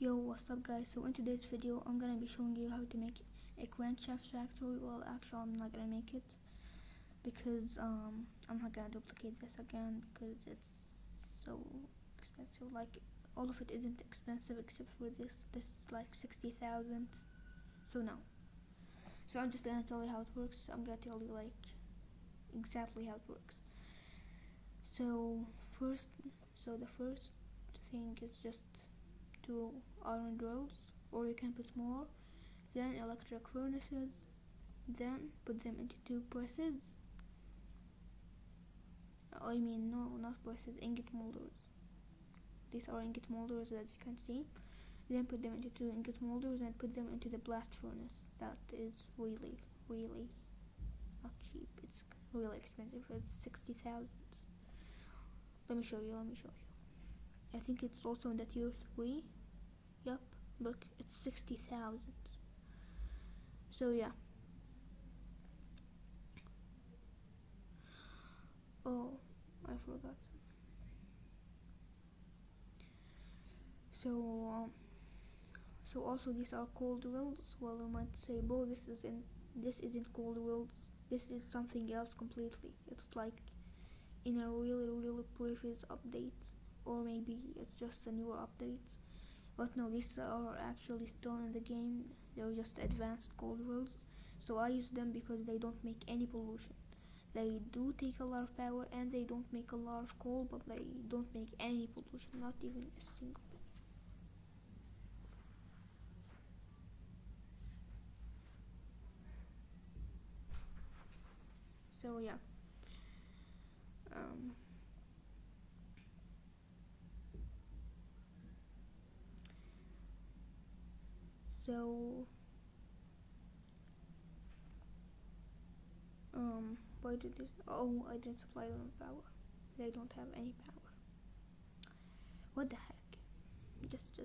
Yo, what's up guys? So in today's video I'm gonna be showing you how to make a crankshaft factory. Well, actually I'm not gonna make it because I'm not gonna duplicate this again because it's so expensive. Like, all of it isn't expensive except for this. This is like 60,000. So no. So I'm just gonna tell you how it works. I'm gonna tell you like exactly how it works. So the first thing is just 2 iron drills, or you can put more, then electric furnaces, then put them into 2 presses. No, not presses, ingot molders. These are ingot molders, as you can see. Then put them into 2 ingot molders and put them into the blast furnace. That is really not cheap. It's really expensive. It's 60,000. Let me show you. I think it's also in the tier 3. Yep, look, it's 60,000. So yeah. Oh, I forgot. So also these are cold drills. Well, you might say, bro, this isn't cold drills. This is something else completely. It's like in a really previous update, or maybe it's just a newer update. But no, these are actually still in the game. They're just advanced cold drills. So I use them because they don't make any pollution. They do take a lot of power and they don't make a lot of coal, but they don't make any pollution, not even a single bit. So yeah. So why did this? Oh, I didn't supply them with power. They don't have any power. What the heck? Just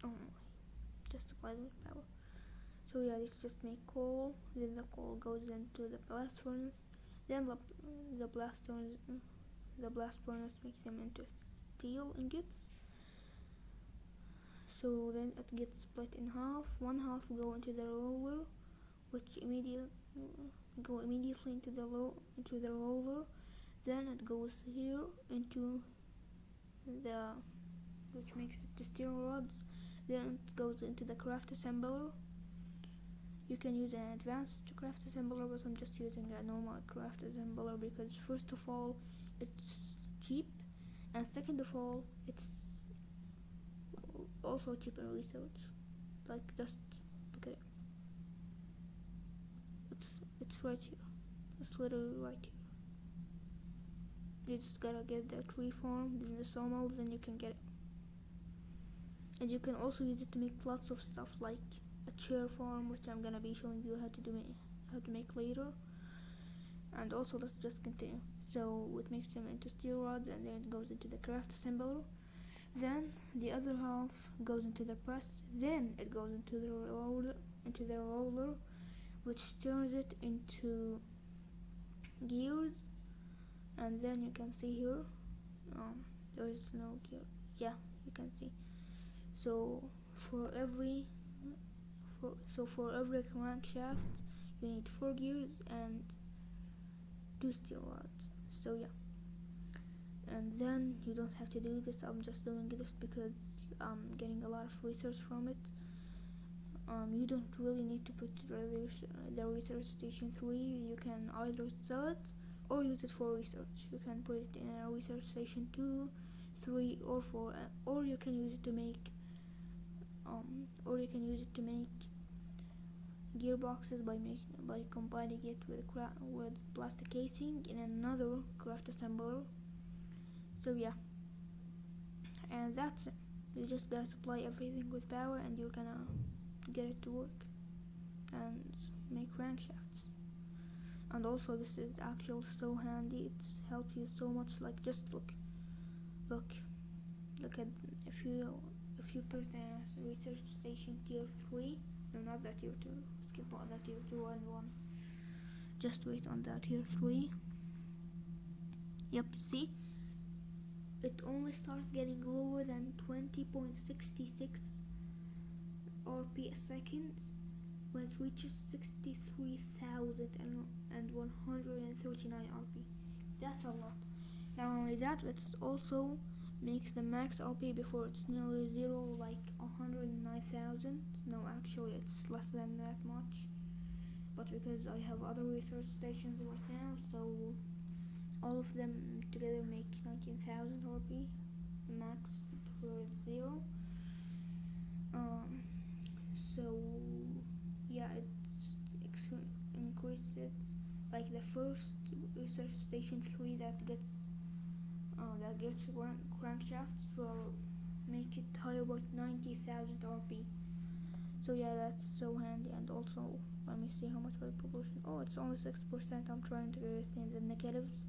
oh my, just supply them with power. So yeah, this just make coal. Then the coal goes into the blast furnace. Then the blast furnace makes them into steel ingots. So then it gets split in half. One half go into the roller, which go immediately into the roller. Then it goes here into which makes it the steel rods. Then it goes into the craft assembler. You can use an advanced craft assembler, but I'm just using a normal craft assembler because first of all it's cheap, and second of all it's also cheap in research. Like, just look at it. It's right here. It's literally right here. You just gotta get the tree farm, then the sawmill, then you can get it. And you can also use it to make lots of stuff, like a chair farm, which I'm gonna be showing you how to make later. And also, let's just continue. So it makes them into steel rods, and then it goes into the craft assembler. Then the other half goes into the press. Then it goes into the roller, which turns it into gears. And then you can see here, there is no gear. Yeah, you can see. So for every crankshaft, you need 4 gears and 2 steel rods. So yeah. And then you don't have to do this. I'm just doing this because I'm getting a lot of research from it. You don't really need to put the research station 3. You can either sell it or use it for research. You can put it in a research station 2, 3, or 4, or you can use it to make gearboxes by combining it with plastic casing in another craft assembler. So yeah, and that's it. You just gotta supply everything with power, and you're gonna get it to work and make crankshafts. And also, this is actually so handy. It's helped you so much. Like, just look at if you put a research station tier 3. No, not that tier 2. Skip on that tier 2 and 1. Just wait on that tier 3. Yep, see? it only starts getting lower than 20.66 RP a second when it reaches 63,139 RP. That's a lot. Not only that, it also makes the max RP before it's nearly zero, like 109,000. No, actually it's less than that much, but because I have other research stations right now, so all of them together make 19,000 RP max before it's zero. So yeah, increased it. Like the first research station 3 that gets crankshafts will make it higher by 90,000 RP. So yeah, that's so handy. And also, let me see how much by pollution. Oh, it's only 6%. I'm trying to get it in the negatives,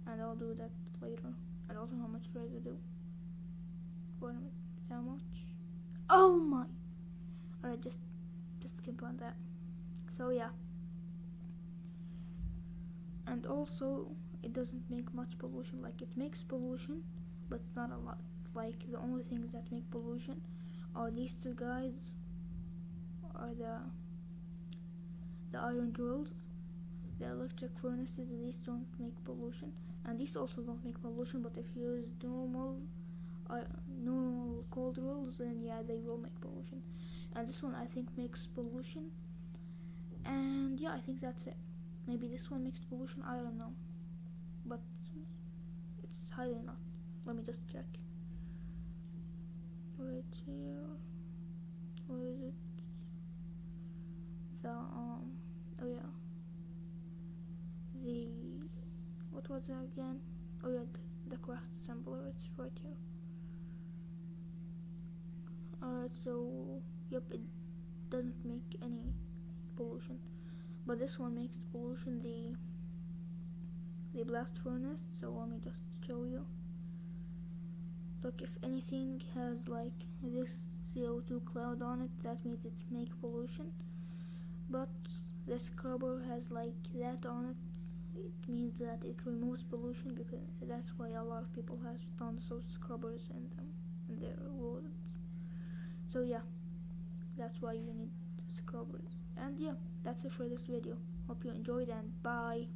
and I'll do that later. And also how much residue. Wait a minute, how much? Oh my! Alright, just skip on that. So yeah. And also, it doesn't make much pollution. Like, it makes pollution, but it's not a lot. Like, the only things that make pollution are these two guys, are the iron drills, the electric furnaces. These don't make pollution, and these also don't make pollution, but if you use normal coal drills, then yeah, they will make pollution. And this one I think makes pollution, and yeah, I think that's it. Maybe this one makes pollution, I don't know, but it's highly not. Let me just check. Right here, where is it? The oh yeah, what was it again? Oh yeah, the craft assembler. It's right here. Alright, so yep, it doesn't make any pollution, but this one makes pollution, the blast furnace. So let me just show you. Look, if anything has like this CO2 cloud on it, that means it makes pollution. But the scrubber has like that on it, it means that it removes pollution, because that's why a lot of people have tons of scrubbers in their woods. So yeah, that's why you need scrubbers. And yeah, that's it for this video. Hope you enjoyed, and bye.